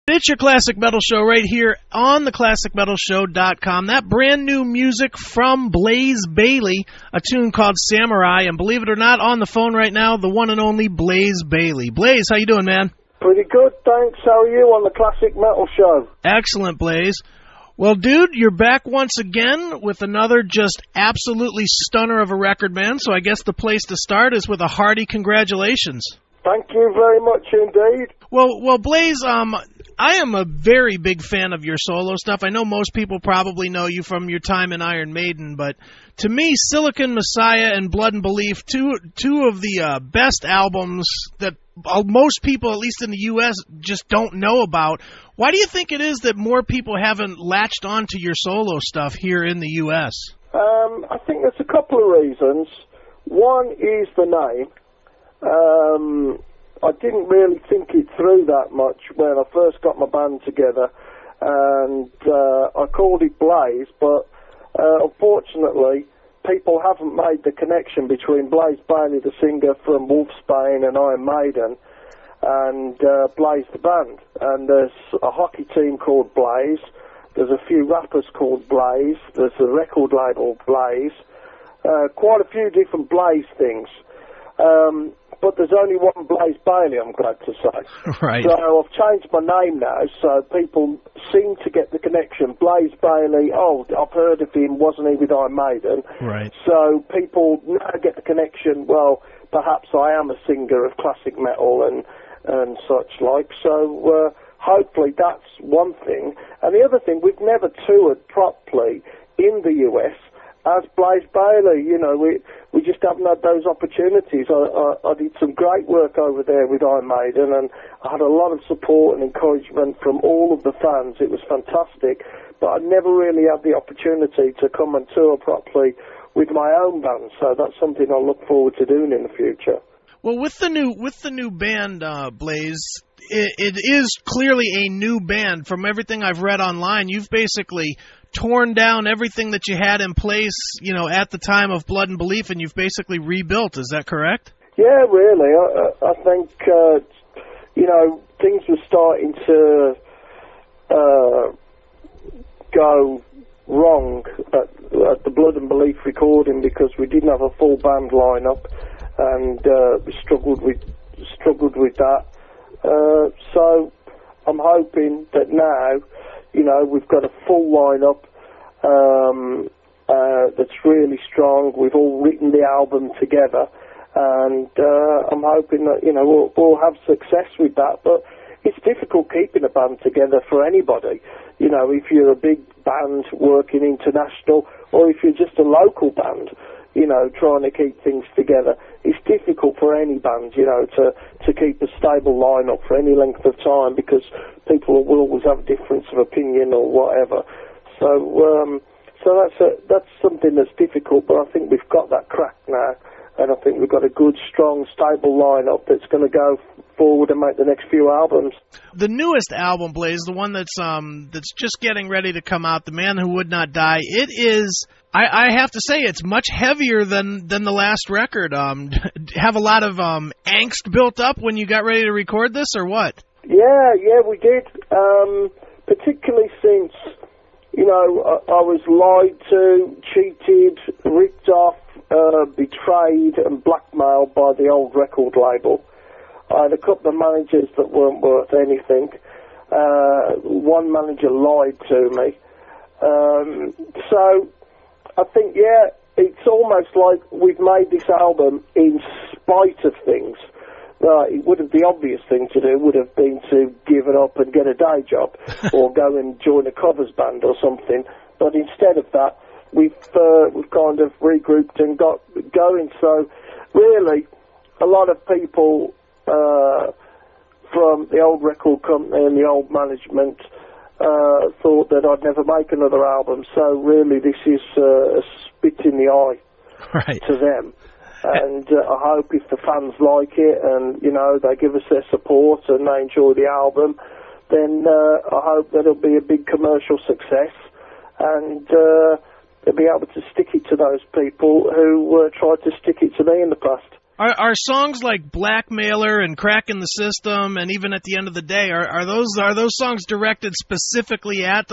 It's your Classic Metal Show right here on theclassicmetalshow.com. That brand new music from Bayley, a tune called Samurai. And believe it or not, on the phone right now, the one and only Bayley. Blaze, how you doing, man? Pretty good, thanks. How are you on the Classic Metal Show? Excellent, Blaze. Well, dude, you're back once again with another just absolutely stunner of a record, man. So I guess the place to start is with a hearty congratulations. Thank you very much indeed. Well, Blaze, I am a very big fan of your solo stuff. I know most people probably know you from your time in Iron Maiden, but to me, Silicon Messiah and Blood and Belief, two of the best albums that most people, at least in the U.S., just don't know about. Why do you think it is that more people haven't latched onto your solo stuff here in the U.S.? I think there's a couple of reasons. One is the name. I didn't really think it through that much when I first got my band together, and I called it Blaze, but unfortunately people haven't made the connection between Blaze Bayley, the singer from Wolfsbane and Iron Maiden, and Blaze the band. And there's a hockey team called Blaze, there's a few rappers called Blaze, there's a record label Blaze, quite a few different Blaze things. But there's only one Blaze Bayley, I'm glad to say. Right. So I've changed my name now, so people seem to get the connection. Blaze Bayley, oh, I've heard of him, wasn't he with Iron Maiden? Right. So people now get the connection, well, perhaps I am a singer of classic metal and such like. So hopefully that's one thing. And the other thing, we've never toured properly in the US as Blaze Bayley. You know, we just haven't had those opportunities. I did some great work over there with Iron Maiden, and I had a lot of support and encouragement from all of the fans. It was fantastic, but I never really had the opportunity to come and tour properly with my own band, so that's something I look forward to doing in the future. Well, with the new band, Blaze, it is clearly a new band. From everything I've read online, you've basically torn down everything that you had in place, you know, at the time of Blood and Belief, and you've basically rebuilt. Is that correct? Yeah, really. I think, you know, things were starting to go wrong at the Blood and Belief recording because we didn't have a full band lineup, and we struggled with that. So I'm hoping that now, you know, we've got a full lineup that's really strong. We've all written the album together, and I'm hoping that, you know, we'll have success with that. But it's difficult keeping a band together for anybody. You know, if you're a big band working international, or if you're just a local band, you know, trying to keep things together, it's difficult for any band, you know, to keep a stable lineup for any length of time, because people will always have a difference of opinion or whatever. So that's something that's difficult, but I think we've got that crack now, and I think we've got a good, strong, stable lineup that's going to go forward and make the next few albums. The newest album, Blaze, the one that's just getting ready to come out, The Man Who Would Not Die, it is, I have to say, it's much heavier than the last record. Have a lot of angst built up when you got ready to record this, or what? Yeah, we did. Particularly since, you know, I was lied to, cheated, ripped off, betrayed and blackmailed by the old record label. I had a couple of managers that weren't worth anything. One manager lied to me. So I think, yeah, it's almost like we've made this album in spite of things. The obvious thing to do would have been to give it up and get a day job or go and join a covers band or something. But instead of that, we've kind of regrouped and got going. So really, a lot of people from the old record company and the old management thought that I'd never make another album. So really, this is a spit in the eye to them. And I hope if the fans like it and, you know, they give us their support and they enjoy the album, then I hope that it'll be a big commercial success, and they'll be able to stick it to those people who tried to stick it to me in the past. Are songs like Blackmailer and Cracking the System and even At the End of the Day, are those songs directed specifically at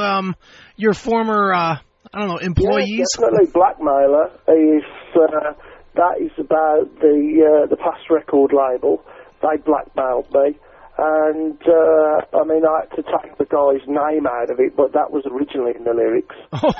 your former employees? Yeah, definitely. Blackmailer is that is about the past record label. They blackmailed me, and I had to take the guy's name out of it, but that was originally in the lyrics. Oh.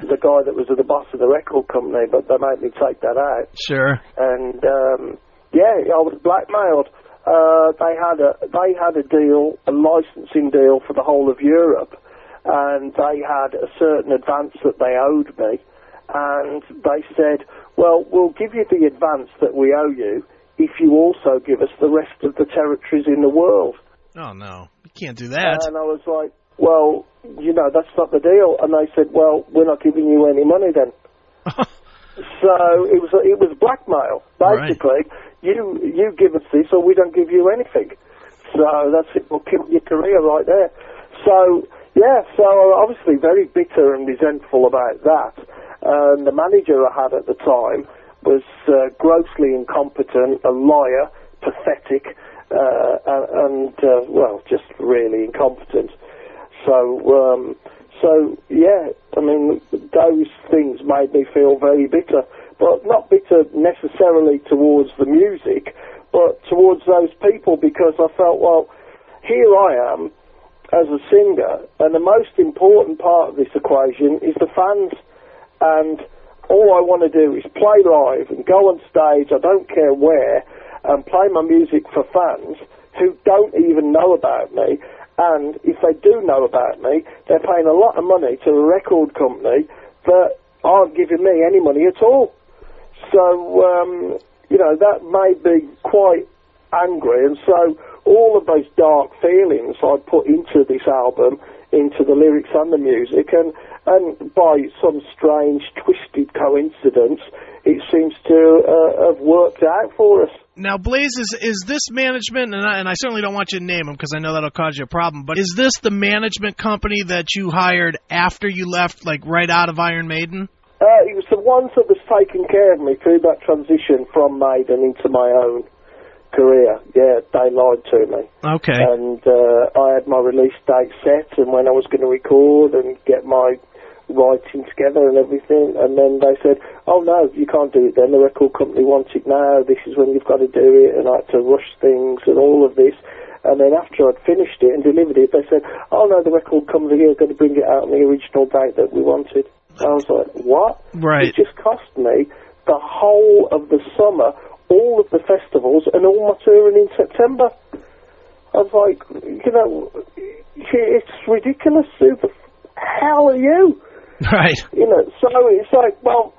The guy that was the boss of the record company, but they made me take that out. Sure. And I was blackmailed. They had a deal, a licensing deal for the whole of Europe, and they had a certain advance that they owed me, and they said, well, we'll give you the advance that we owe you if you also give us the rest of the territories in the world. Oh, no. You can't do that. And I was like, well, that's not the deal. And they said, well, we're not giving you any money then. So it was blackmail. Basically, right. You give us this or we don't give you anything. So that's it. We'll kill your career right there. So, so obviously very bitter and resentful about that. And the manager I had at the time was grossly incompetent, a liar, pathetic, and just really incompetent. So those things made me feel very bitter, but not bitter necessarily towards the music, but towards those people, because I felt, well, here I am as a singer, and the most important part of this equation is the fans, and all I want to do is play live and go on stage, I don't care where, and play my music for fans who don't even know about me. And if they do know about me, they're paying a lot of money to a record company that aren't giving me any money at all. So, that made me quite angry. And so all of those dark feelings I put into this album, into the lyrics and the music, and by some strange, twisted coincidence, it seems to have worked out for us. Now, Blaze, is this management, and I certainly don't want you to name them because I know that'll cause you a problem, but is this the management company that you hired after you left, like right out of Iron Maiden? It was the ones that was taking care of me through that transition from Maiden into my own career. Yeah, they lied to me. Okay. And I had my release date set, and when I was going to record and get my writing together and everything, and then they said, oh no, you can't do it then, the record company wants it now, this is when you've got to do it, and I had to rush things and all of this. And then after I'd finished it and delivered it, they said, oh no, the record company are going to bring it out on the original date that we wanted. I was like, what? Right. It just cost me the whole of the summer, all of the festivals, and all my touring in September. I was like, it's ridiculous. Who the hell are you? Right. So it's like, well,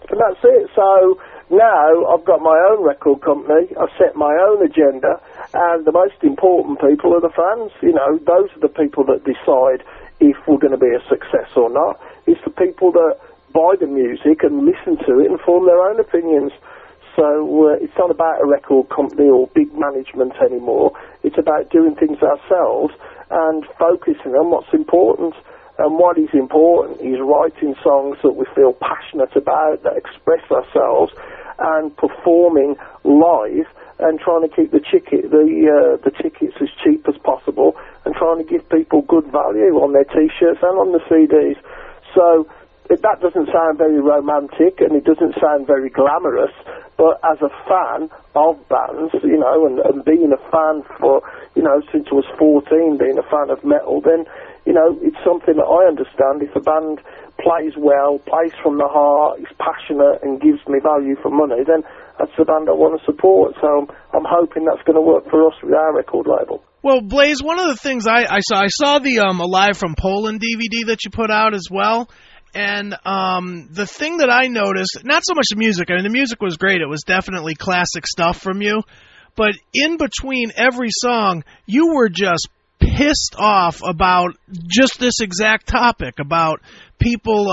and that's it. So now I've got my own record company. I've set my own agenda, and the most important people are the fans. Those are the people that decide if we're going to be a success or not. It's the people that buy the music and listen to it and form their own opinions. So it's not about a record company or big management anymore. It's about doing things ourselves and focusing on what's important. And what is important is writing songs that we feel passionate about, that express ourselves, and performing live, and trying to keep the tickets as cheap as possible, and trying to give people good value on their T-shirts and on the CDs. So that doesn't sound very romantic, and it doesn't sound very glamorous, but as a fan of bands, and being a fan for, since I was 14, being a fan of metal, then, it's something that I understand. If a band plays well, plays from the heart, is passionate, and gives me value for money, then that's the band I want to support. So I'm hoping that's going to work for us with our record label. Well, Blaze, one of the things I saw the Alive from Poland DVD that you put out as well. And the thing that I noticed, not so much the music. I mean, the music was great. It was definitely classic stuff from you. But in between every song, you were just pissed off about just this exact topic, about people,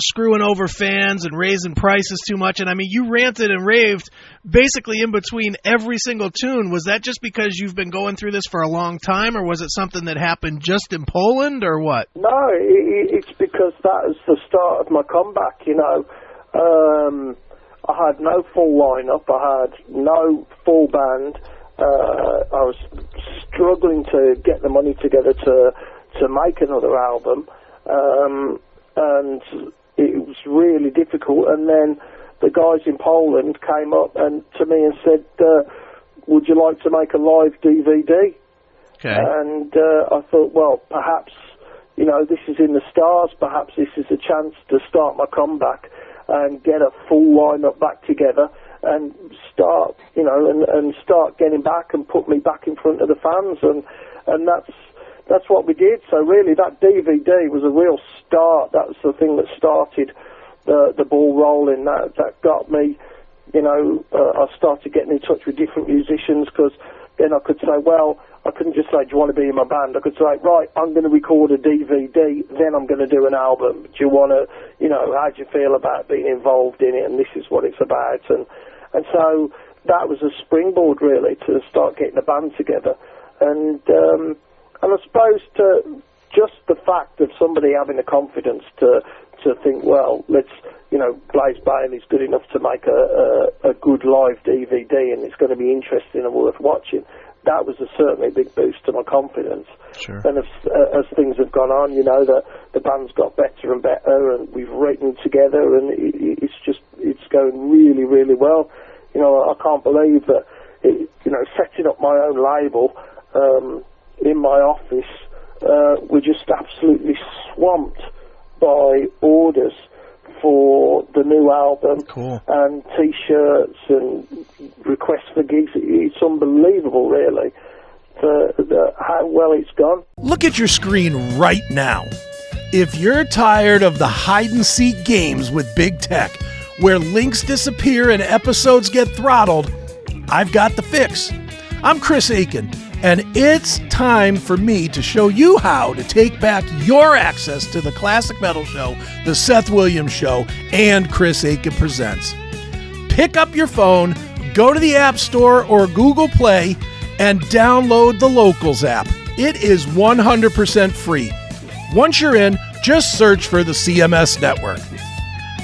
screwing over fans and raising prices too much. And, I mean, you ranted and raved basically in between every single tune. Was that just because you've been going through this for a long time, or was it something that happened just in Poland, or what? No, it's because that was the start of my comeback, I had no full lineup. I had no full band. I was struggling to get the money together to make another album, and it was really difficult. And then the guys in Poland came up to me and said, would you like to make a live DVD? Okay. And I thought, well, perhaps, this is in the stars. Perhaps this is a chance to start my comeback and get a full lineup back together and start, and start getting back and put me back in front of the fans. And that's what we did. So really, that DVD was a real start. That was the thing that started the ball rolling. That got me, I started getting in touch with different musicians, because then I could say, well, I couldn't just say, do you want to be in my band? I could say, right, I'm going to record a DVD, then I'm going to do an album. Do you want to, how do you feel about being involved in it? And this is what it's about. And so that was a springboard, really, to start getting the band together. And I suppose just the fact of somebody having the confidence to think, well, let's, Blaze Bayley's good enough to make a good live DVD, and it's going to be interesting and worth watching. That was certainly a big boost to my confidence. Sure. And as things have gone on, the band's got better and better, and we've written together, and it's going really, really well. I can't believe that, setting up my own label in my office, we're just absolutely swamped by orders for the new album. Cool. And T-shirts and requests for gigs. It's unbelievable, really, how well it's gone. Look at your screen right now. If you're tired of the hide-and-seek games with big tech, where links disappear and episodes get throttled, I've got the fix. I'm Chris Akin, and it's time for me to show you how to take back your access to the Classic Metal Show, the Seth Williams Show, and Chris Akin Presents. Pick up your phone, go to the App Store or Google Play, and download the Locals app. It is 100% free. Once you're in, just search for the CMS Network.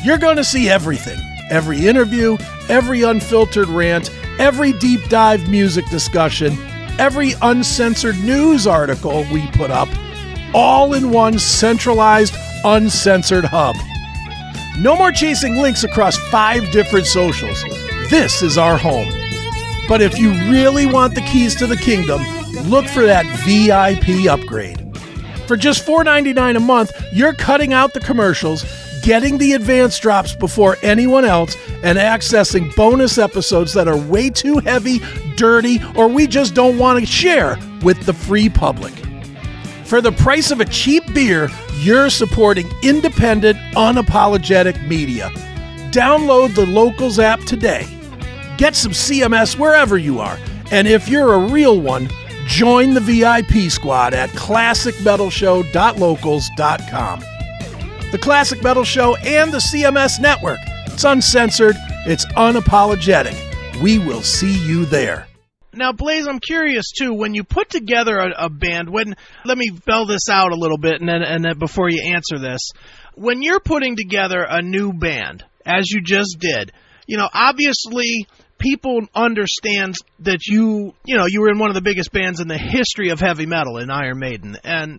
You're going to see everything. Every interview, every unfiltered rant, every deep dive music discussion, every uncensored news article we put up, all in one centralized, uncensored hub. No more chasing links across 5 different socials. This is our home. But if you really want the keys to the kingdom, look for that VIP upgrade. For just $4.99 a month, you're cutting out the commercials, getting the advanced drops before anyone else, and accessing bonus episodes that are way too heavy, dirty, or we just don't want to share with the free public. For the price of a cheap beer, you're supporting independent, unapologetic media. Download the Locals app today. Get some CMS wherever you are. And if you're a real one, join the VIP squad at classicmetalshow.locals.com. The Classic Metal Show and the CMS Network. It's uncensored. It's unapologetic. We will see you there. Now, Blaze, I'm curious, too, when you put together a band, let me spell this out a little bit and then before you answer this. When you're putting together a new band, as you just did, obviously people understand that you were in one of the biggest bands in the history of heavy metal in Iron Maiden. And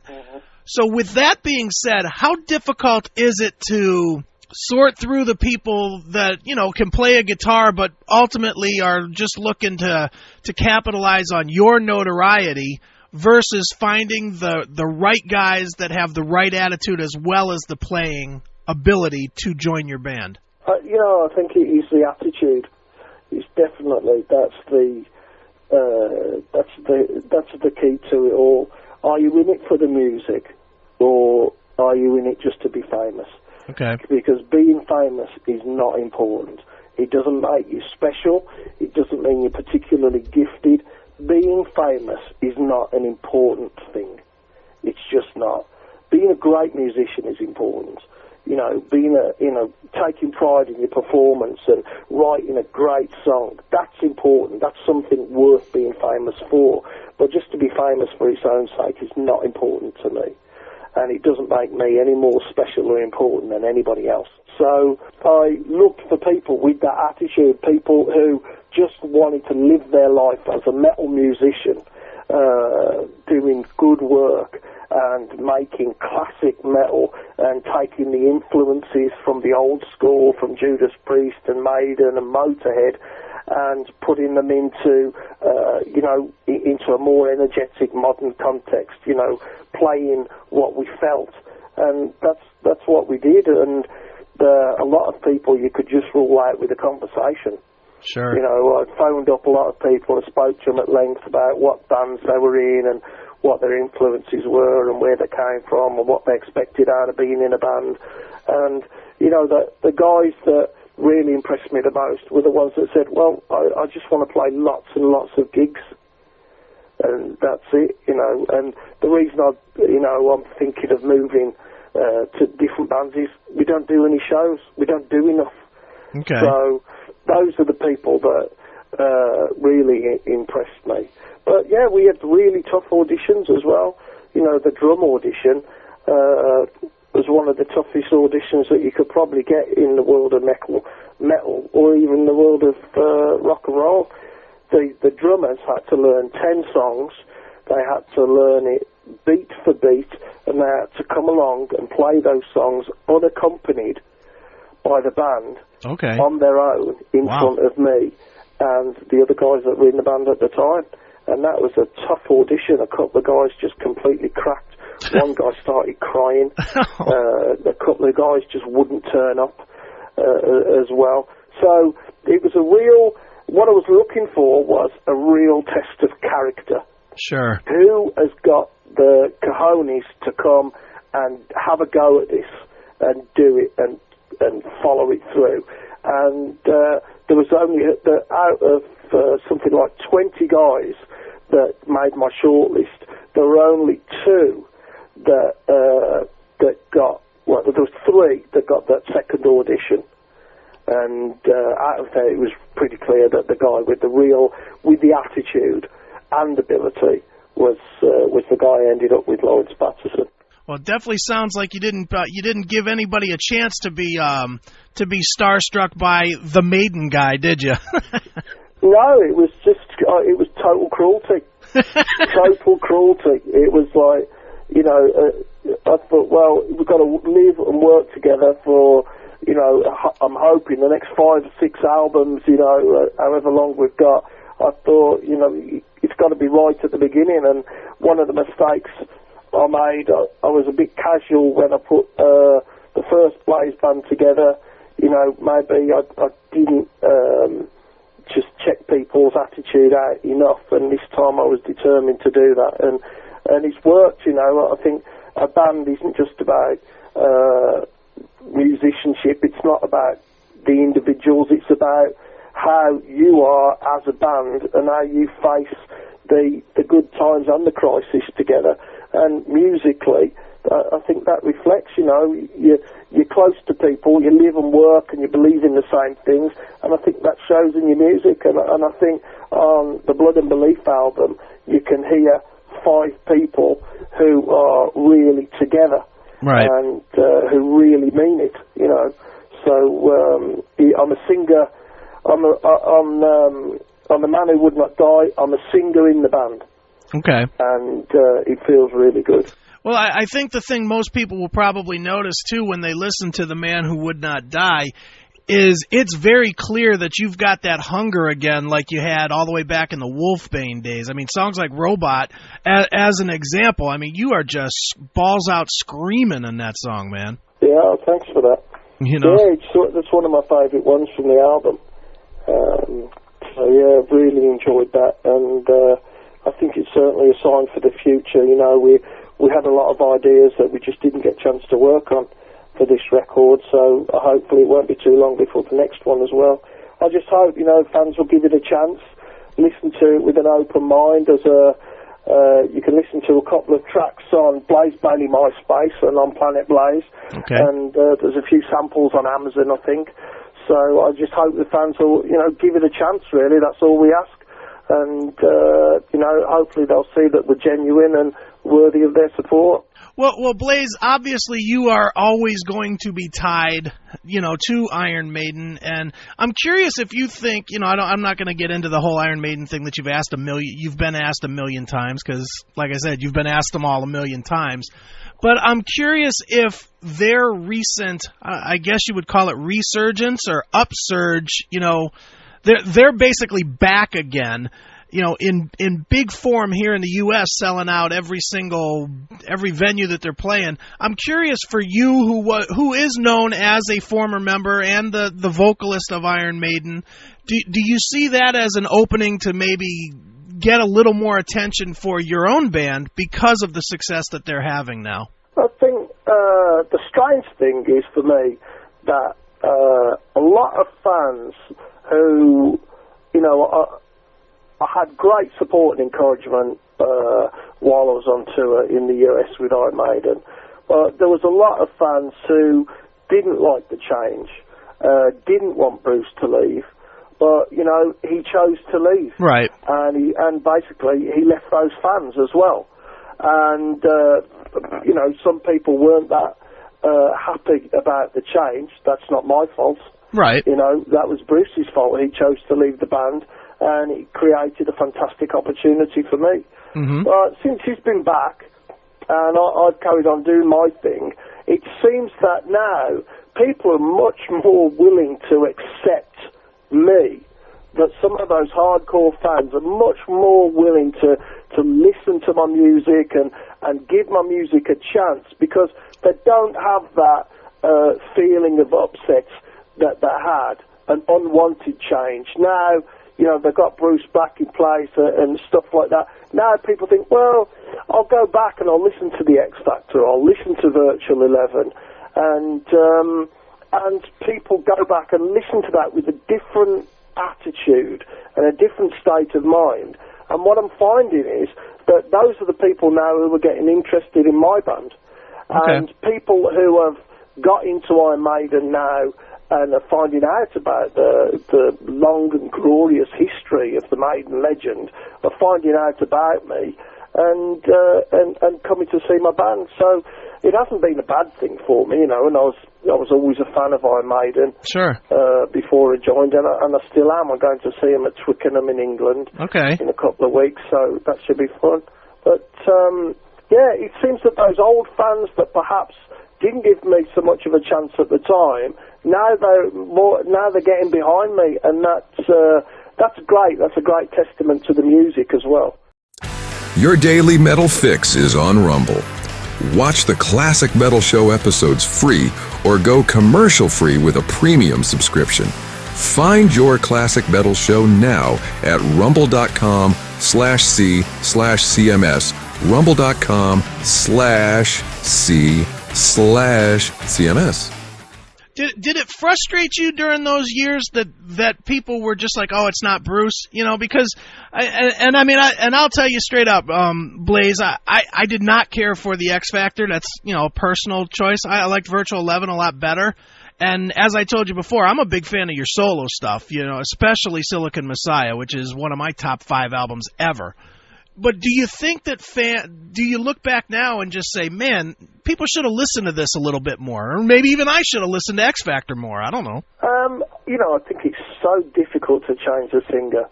so with that being said, how difficult is it to sort through the people that, can play a guitar but ultimately are just looking to capitalize on your notoriety versus finding the right guys that have the right attitude as well as the playing ability to join your band? I think it is the attitude. It's definitely that's the key to it all. Are you in it for the music, or are you in it just to be famous? Okay. Because being famous is not important. It doesn't make you special. It doesn't mean you're particularly gifted. Being famous is not an important thing. It's just not. Being a great musician is important. Taking pride in your performance and writing a great song, that's important. That's something worth being famous for. But just to be famous for its own sake is not important to me. and it doesn't make me any more special or important than anybody else. So I looked for people with that attitude, people who just wanted to live their life as a metal musician, doing good work and making classic metal and taking the influences from the old school, from Judas Priest and Maiden and Motorhead, and putting them into, into a more energetic modern context, playing what we felt. And that's what we did. And a lot of people you could just rule out with a conversation. Sure. I phoned up a lot of people and spoke to them at length about what bands they were in and what their influences were and where they came from and what they expected out of being in a band. And, the guys that really impressed me the most were the ones that said, well, I just want to play lots and lots of gigs. And that's it, And the reason I'm thinking of moving to different bands is we don't do any shows. We don't do enough. Okay. So those are the people that really impressed me. But, yeah, we had really tough auditions as well. The drum audition was one of the toughest auditions that you could probably get in the world of metal or even the world of rock and roll. The drummers had to learn 10 songs. They had to learn it beat for beat, and they had to come along and play those songs unaccompanied by the band on their own in front of me and the other guys that were in the band at the time. And that was a tough audition. A couple of guys just completely cracked. One guy started crying. A couple of guys just wouldn't turn up as well. So it was what I was looking for was a real test of character. Sure. Who has got the cojones to come and have a go at this and do it and follow it through? And there was only, out of something like 20 guys that made my shortlist, there were only 2 that got, well, there was 3 that got that second audition. And out of that, it was pretty clear that the guy with the attitude and ability was the guy I ended up with, Lawrence Patterson. Well, it definitely sounds like you didn't give anybody a chance to be starstruck by the Maiden guy, did you? No, it was total cruelty. Total cruelty. It was like, I thought, well, we've got to live and work together for, I'm hoping the next 5 or 6 albums, however long we've got. I thought, it's got to be right at the beginning. And one of the mistakes I made, I was a bit casual when I put the first Blaze band together. Maybe I didn't just check people's attitude out enough, and this time I was determined to do that, and it's worked. I think a band isn't just about musicianship. It's not about the individuals. It's about how you are as a band and how you face the good times and the crisis together. And musically, I think that reflects, you're close to people, you live and work, and you believe in the same things, and I think that shows in your music. And I think on the Blood and Belief album, you can hear 5 people who are really together, right, and who really mean it, So I'm a singer. I'm the man who would not die. I'm a singer in the band. Okay. And it feels really good. Well, I think the thing most people will probably notice, too, when they listen to The Man Who Would Not Die, is it's very clear that you've got that hunger again like you had all the way back in the Wolfbane days. I mean, songs like Robot, as an example, I mean, you are just balls out screaming in that song, man. Yeah, thanks for that. Yeah, that's one of my favourite ones from the album. So, yeah, I've really enjoyed that, and I think it's certainly a sign for the future. We had a lot of ideas that we just didn't get a chance to work on for this record, so hopefully it won't be too long before the next one as well. I just hope, fans will give it a chance, listen to it with an open mind. You can listen to a couple of tracks on Blaze Bayley MySpace and on Planet Blaze, okay, and there's a few samples on Amazon, I think. So I just hope the fans will, give it a chance, really. That's all we ask. And, hopefully they'll see that we're genuine and worthy of their support. Well, Blaze, obviously you are always going to be tied, to Iron Maiden, and I'm curious if you think, I'm not going to get into the whole Iron Maiden thing that you've been asked a million times, because, like I said, you've been asked them all a million times. But I'm curious if their recent, I guess you would call it resurgence or upsurge, they're basically back again. In big form here in the U.S., selling out every venue that they're playing. I'm curious for you, who is known as a former member and the vocalist of Iron Maiden, do you see that as an opening to maybe get a little more attention for your own band because of the success that they're having now? I think the strange thing is for me that a lot of fans who, I had great support and encouragement while I was on tour in the US with Iron Maiden. But there was a lot of fans who didn't like the change, didn't want Bruce to leave. But, he chose to leave. Right. And basically he left those fans as well. And, some people weren't that happy about the change. That's not my fault. Right. That was Bruce's fault. He chose to leave the band, and it created a fantastic opportunity for me. Mm-hmm. But since he's been back, and I've carried on doing my thing, it seems that now people are much more willing to accept me, that some of those hardcore fans are much more willing to listen to my music and give my music a chance, because they don't have that feeling of upset that they had, an unwanted change. Now, they've got Bruce back in place and stuff like that. Now people think, well, I'll go back and I'll listen to the X Factor, I'll listen to Virtual 11, and people go back and listen to that with a different attitude and a different state of mind. And what I'm finding is that those are the people now who are getting interested in my band. Okay. And people who have got into Iron Maiden now and are finding out about the long and glorious history of the Maiden legend, are finding out about me and coming to see my band. So it hasn't been a bad thing for me, and I was always a fan of Iron Maiden. Sure. Before I joined, and I still am. I'm going to see them at Twickenham in England. Okay. In a couple of weeks, so that should be fun. But it seems that those old fans that perhaps didn't give me so much of a chance at the time, now they're getting behind me, and that's great. That's a great testament to the music as well. Your daily metal fix is on Rumble. Watch the Classic Metal Show episodes free or go commercial-free with a premium subscription. Find your Classic Metal Show now at rumble.com/c/CMS, rumble.com/c/CMS. Did it frustrate you during those years that people were just like, oh, it's not Bruce, because I'll tell you straight up, Blaze, I did not care for the X Factor. That's, a personal choice. I liked Virtual 11 a lot better. And as I told you before, I'm a big fan of your solo stuff, especially Silicon Messiah, which is one of my top 5 albums ever. But do you think that do you look back now and just say, man, people should have listened to this a little bit more, or maybe even I should have listened to X Factor more? I don't know. I think it's so difficult to change a singer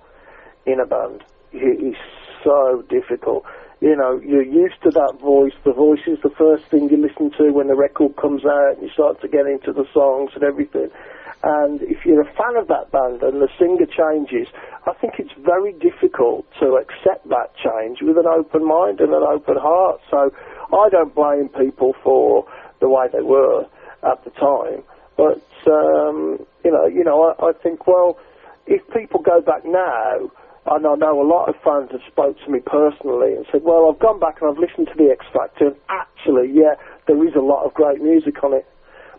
in a band. It's so difficult. You're used to that voice. The voice is the first thing you listen to when the record comes out, and you start to get into the songs and everything. And if you're a fan of that band and the singer changes, I think it's very difficult to accept that change with an open mind and an open heart. So I don't blame people for the way they were at the time. But, I think, well, if people go back now, and I know a lot of fans have spoke to me personally and said, well, I've gone back and I've listened to the X Factor, and actually, yeah, there is a lot of great music on it.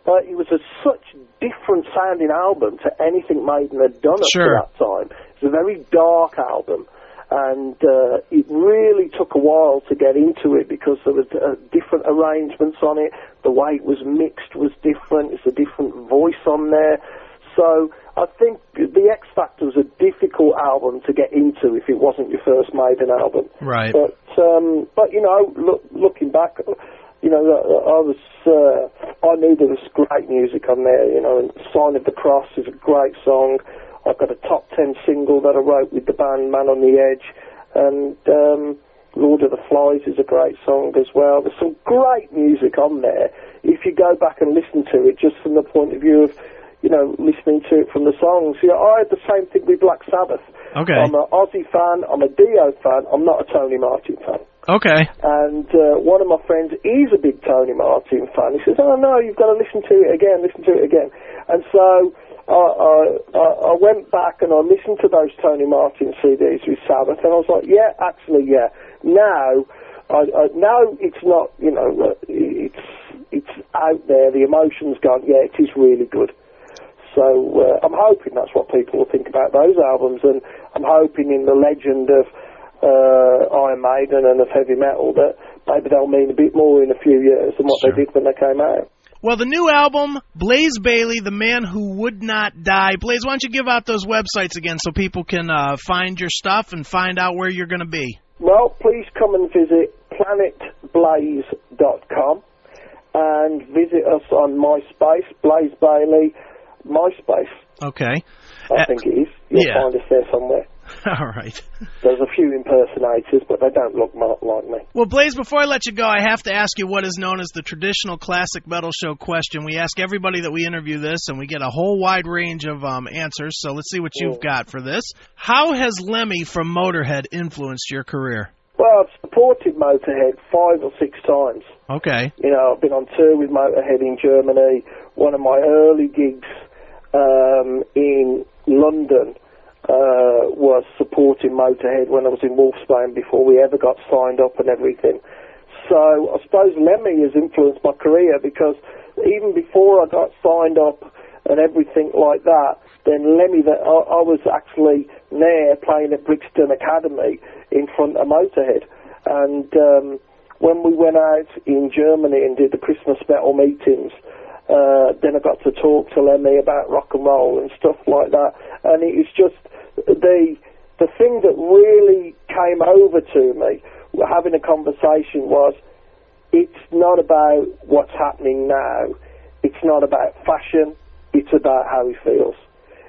But it was such different sounding album to anything Maiden had done up to that time. It's a very dark album, and it really took a while to get into it because there was different arrangements on it. The way it was mixed was different. It's a different voice on there. So I think the X Factor was a difficult album to get into if it wasn't your first Maiden album. Right. But looking back, I knew there was great music on there, and Sign of the Cross is a great song. I've got a top 10 single that I wrote with the band Man on the Edge, and Lord of the Flies is a great song as well. There's some great music on there if you go back and listen to it just from the point of view of, listening to it from the songs. I had the same thing with Black Sabbath. Okay. I'm an Ozzy fan, I'm a Dio fan, I'm not a Tony Martin fan. Okay. And one of my friends, he's a big Tony Martin fan. He says, "Oh no, you've got to listen to it again, And so I went back and I listened to those Tony Martin CDs with Sabbath, and I was like, yeah. Now, now it's not, it's out there, the emotion's gone, yeah, it is really good. So I'm hoping that's what people will think about those albums, and I'm hoping in the legend of Iron Maiden and of heavy metal that maybe they'll mean a bit more in a few years than what they did when they came out. Well, the new album, Blaze Bayley, The Man Who Would Not Die. Blaze, why don't you give out those websites again so people can find your stuff and find out where you're going to be? Well, please come and visit planetblaze.com and visit us on MySpace, Blaze Bayley, MySpace. Okay. I think it is. You'll find us there somewhere. All right. There's a few impersonators, but they don't look like me. Well, Blaze, before I let you go, I have to ask you what is known as the traditional classic metal show question. We ask everybody that we interview this, and we get a whole wide range of answers, so let's see what you've got for this. How has Lemmy from Motorhead influenced your career? Well, I've supported Motorhead 5 or 6 times. Okay. I've been on tour with Motorhead in Germany. One of my early gigs in London was supporting Motorhead when I was in Wolfsbane before we ever got signed up and everything. So I suppose Lemmy has influenced my career, because even before I got signed up and everything like that, then Lemmy, I was actually there playing at Brixton Academy in front of Motorhead. And when we went out in Germany and did the Christmas metal meetings, then I got to talk to Lemmy about rock and roll and stuff like that. And it was just the thing that really came over to me, having a conversation, was it's not about what's happening now. It's not about fashion. It's about how he feels.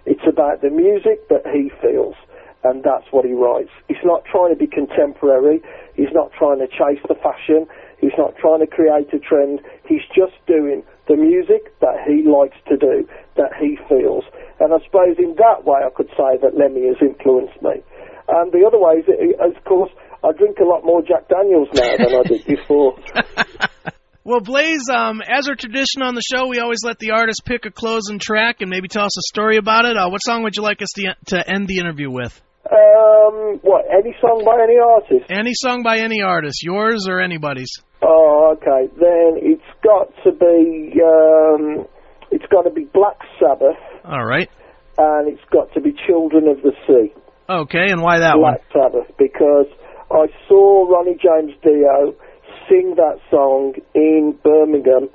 It's about the music that he feels, and that's what he writes. He's not trying to be contemporary. He's not trying to chase the fashion. He's not trying to create a trend. He's just doing the music that he likes to do, that he feels. And I suppose in that way I could say that Lemmy has influenced me. And the other way is, of course, I drink a lot more Jack Daniels now than I did before. Well, Blaze, as our tradition on the show, we always let the artist pick a closing track and maybe tell us a story about it. What song would you like us to end the interview with? Any song by any artist? Any song by any artist, yours or anybody's. Oh, okay. Then it's got to be Black Sabbath. All right. And it's got to be Children of the Sea. Okay, and why that Black Sabbath, because I saw Ronnie James Dio sing that song in Birmingham,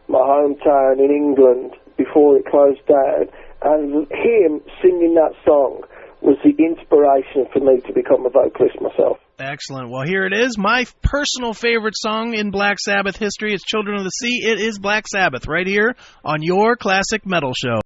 my hometown in England, before it closed down, and him singing that song was the inspiration for me to become a vocalist myself. Excellent. Well, here it is. My personal favorite song in Black Sabbath history is Children of the Sea. It is Black Sabbath right here on your Classic Metal Show.